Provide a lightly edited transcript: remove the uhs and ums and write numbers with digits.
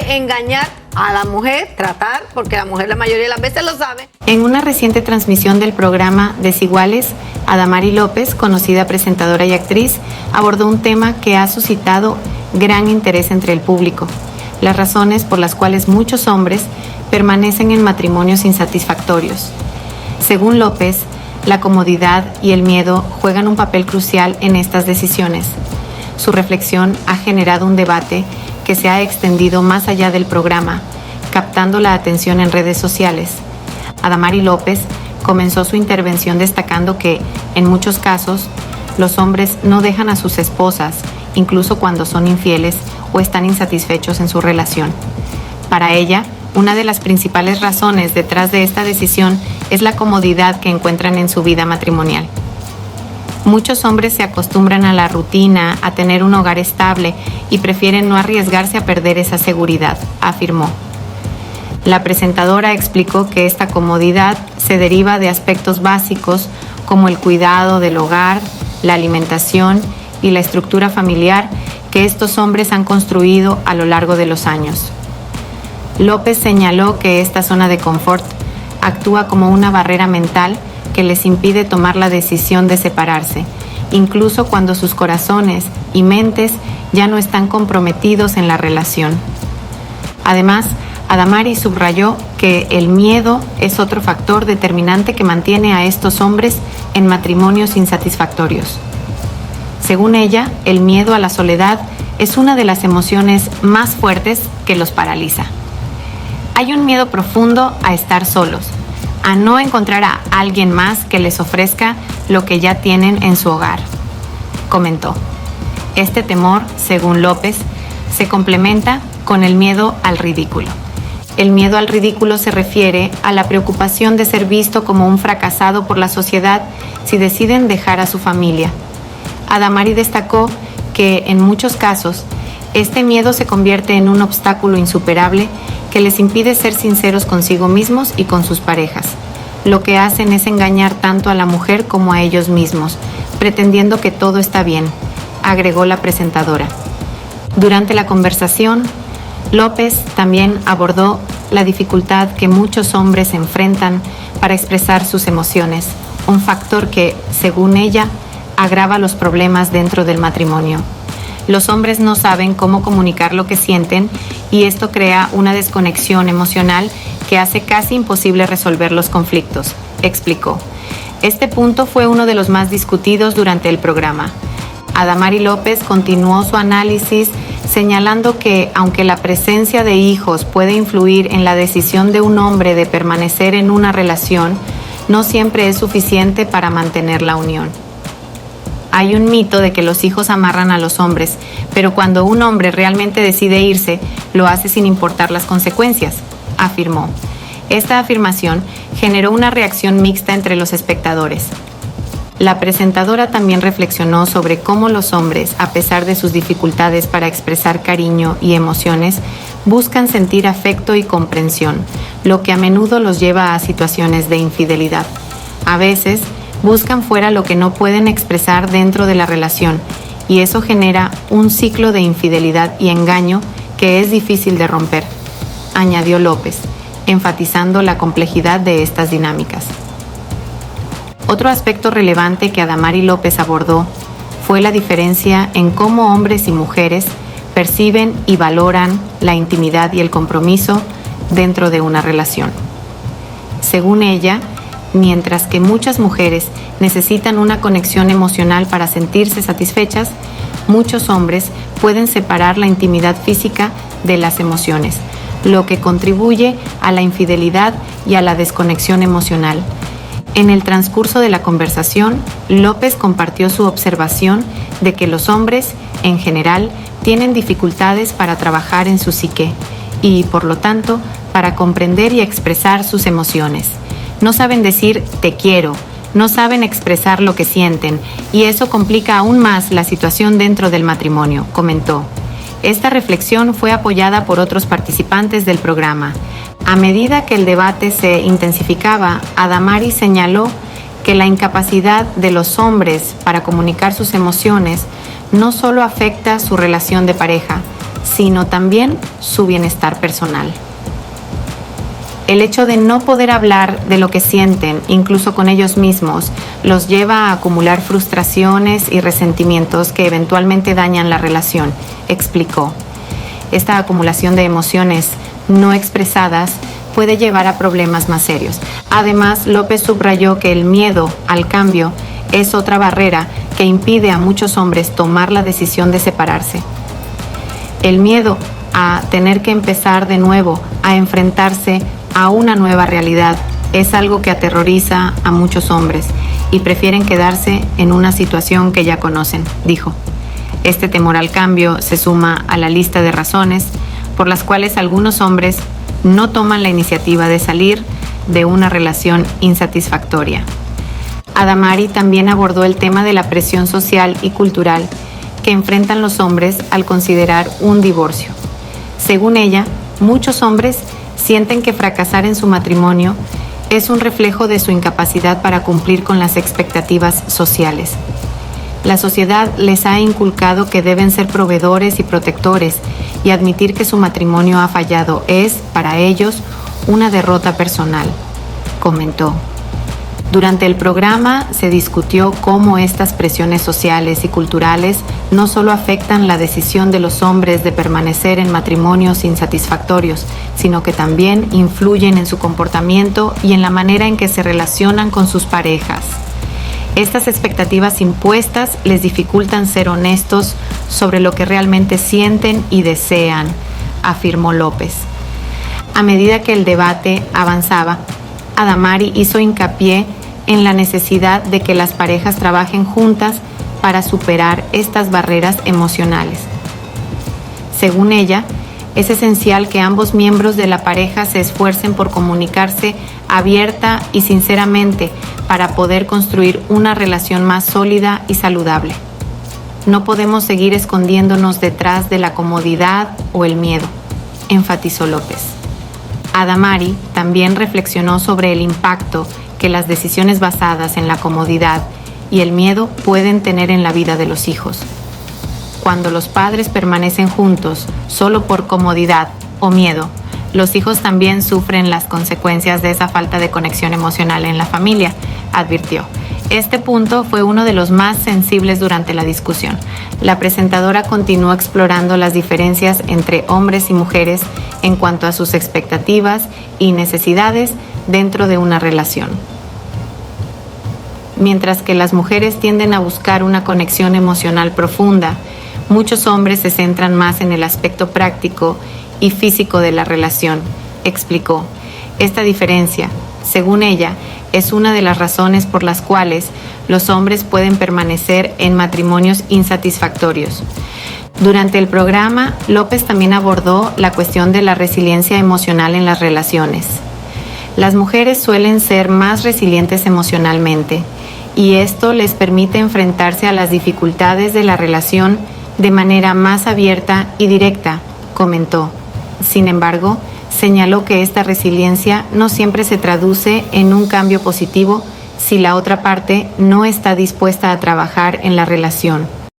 de engañar a la mujer, tratar, porque la mujer la mayoría de las veces lo sabe. En una reciente transmisión del programa Desiguales, Adamari López, conocida presentadora y actriz, abordó un tema que ha suscitado gran interés entre el público: las razones por las cuales muchos hombres permanecen en matrimonios insatisfactorios. Según López, la comodidad y el miedo juegan un papel crucial en estas decisiones. Su reflexión ha generado un debate que se ha extendido más allá del programa, captando la atención en redes sociales. Adamari López comenzó su intervención destacando que, en muchos casos, los hombres no dejan a sus esposas, incluso cuando son infieles o están insatisfechos en su relación. Para ella, una de las principales razones detrás de esta decisión es la comodidad que encuentran en su vida matrimonial. Muchos hombres se acostumbran a la rutina, a tener un hogar estable y prefieren no arriesgarse a perder esa seguridad, afirmó. La presentadora explicó que esta comodidad se deriva de aspectos básicos como el cuidado del hogar, la alimentación y la estructura familiar que estos hombres han construido a lo largo de los años. López señaló que esta zona de confort actúa como una barrera mental que les impide tomar la decisión de separarse, incluso cuando sus corazones y mentes ya no están comprometidos en la relación. Además, Adamari subrayó que el miedo es otro factor determinante que mantiene a estos hombres en matrimonios insatisfactorios. Según ella, el miedo a la soledad es una de las emociones más fuertes que los paraliza. Hay un miedo profundo a estar solos, a no encontrar a alguien más que les ofrezca lo que ya tienen en su hogar, comentó. Este temor, según López, se complementa con el miedo al ridículo. El miedo al ridículo se refiere a la preocupación de ser visto como un fracasado por la sociedad si deciden dejar a su familia. Adamari destacó que, en muchos casos, este miedo se convierte en un obstáculo insuperable que les impide ser sinceros consigo mismos y con sus parejas. Lo que hacen es engañar tanto a la mujer como a ellos mismos, pretendiendo que todo está bien, agregó la presentadora. Durante la conversación, López también abordó la dificultad que muchos hombres enfrentan para expresar sus emociones, un factor que, según ella, agrava los problemas dentro del matrimonio. Los hombres no saben cómo comunicar lo que sienten y esto crea una desconexión emocional que hace casi imposible resolver los conflictos, explicó. Este punto fue uno de los más discutidos durante el programa. Adamari López continuó su análisis señalando que, aunque la presencia de hijos puede influir en la decisión de un hombre de permanecer en una relación, no siempre es suficiente para mantener la unión. Hay un mito de que los hijos amarran a los hombres, pero cuando un hombre realmente decide irse, lo hace sin importar las consecuencias, afirmó. Esta afirmación generó una reacción mixta entre los espectadores. La presentadora también reflexionó sobre cómo los hombres, a pesar de sus dificultades para expresar cariño y emociones, buscan sentir afecto y comprensión, lo que a menudo los lleva a situaciones de infidelidad. A veces, buscan fuera lo que no pueden expresar dentro de la relación, y eso genera un ciclo de infidelidad y engaño que es difícil de romper, añadió López, enfatizando la complejidad de estas dinámicas. Otro aspecto relevante que Adamari López abordó fue la diferencia en cómo hombres y mujeres perciben y valoran la intimidad y el compromiso dentro de una relación. Según ella, mientras que muchas mujeres necesitan una conexión emocional para sentirse satisfechas, muchos hombres pueden separar la intimidad física de las emociones, lo que contribuye a la infidelidad y a la desconexión emocional. En el transcurso de la conversación, López compartió su observación de que los hombres, en general, tienen dificultades para trabajar en su psique y, por lo tanto, para comprender y expresar sus emociones. No saben decir «te quiero», no saben expresar lo que sienten y eso complica aún más la situación dentro del matrimonio, comentó. Esta reflexión fue apoyada por otros participantes del programa. A medida que el debate se intensificaba, Adamari señaló que la incapacidad de los hombres para comunicar sus emociones no solo afecta su relación de pareja, sino también su bienestar personal. El hecho de no poder hablar de lo que sienten, incluso con ellos mismos, los lleva a acumular frustraciones y resentimientos que eventualmente dañan la relación, explicó. Esta acumulación de emociones no expresadas puede llevar a problemas más serios. Además, López subrayó que el miedo al cambio es otra barrera que impide a muchos hombres tomar la decisión de separarse. El miedo a tener que empezar de nuevo, a enfrentarse a una nueva realidad, es algo que aterroriza a muchos hombres y prefieren quedarse en una situación que ya conocen, dijo. Este temor al cambio se suma a la lista de razones por las cuales algunos hombres no toman la iniciativa de salir de una relación insatisfactoria. Adamari también abordó el tema de la presión social y cultural que enfrentan los hombres al considerar un divorcio. Según ella, muchos hombres sienten que fracasar en su matrimonio es un reflejo de su incapacidad para cumplir con las expectativas sociales. La sociedad les ha inculcado que deben ser proveedores y protectores, y admitir que su matrimonio ha fallado es, para ellos, una derrota personal, comentó. Durante el programa se discutió cómo estas presiones sociales y culturales no solo afectan la decisión de los hombres de permanecer en matrimonios insatisfactorios, sino que también influyen en su comportamiento y en la manera en que se relacionan con sus parejas. Estas expectativas impuestas les dificultan ser honestos sobre lo que realmente sienten y desean, afirmó López. A medida que el debate avanzaba, Adamari hizo hincapié en la necesidad de que las parejas trabajen juntas para superar estas barreras emocionales. Según ella, es esencial que ambos miembros de la pareja se esfuercen por comunicarse abierta y sinceramente para poder construir una relación más sólida y saludable. No podemos seguir escondiéndonos detrás de la comodidad o el miedo, enfatizó López. Adamari también reflexionó sobre el impacto que las decisiones basadas en la comodidad y el miedo pueden tener en la vida de los hijos. Cuando los padres permanecen juntos solo por comodidad o miedo, los hijos también sufren las consecuencias de esa falta de conexión emocional en la familia, advirtió. Este punto fue uno de los más sensibles durante la discusión. La presentadora continuó explorando las diferencias entre hombres y mujeres en cuanto a sus expectativas y necesidades dentro de una relación. Mientras que las mujeres tienden a buscar una conexión emocional profunda, muchos hombres se centran más en el aspecto práctico y físico de la relación, explicó. Esta diferencia, según ella, es una de las razones por las cuales los hombres pueden permanecer en matrimonios insatisfactorios. Durante el programa, López también abordó la cuestión de la resiliencia emocional en las relaciones. Las mujeres suelen ser más resilientes emocionalmente, y esto les permite enfrentarse a las dificultades de la relación de manera más abierta y directa, comentó. Sin embargo, señaló que esta resiliencia no siempre se traduce en un cambio positivo si la otra parte no está dispuesta a trabajar en la relación.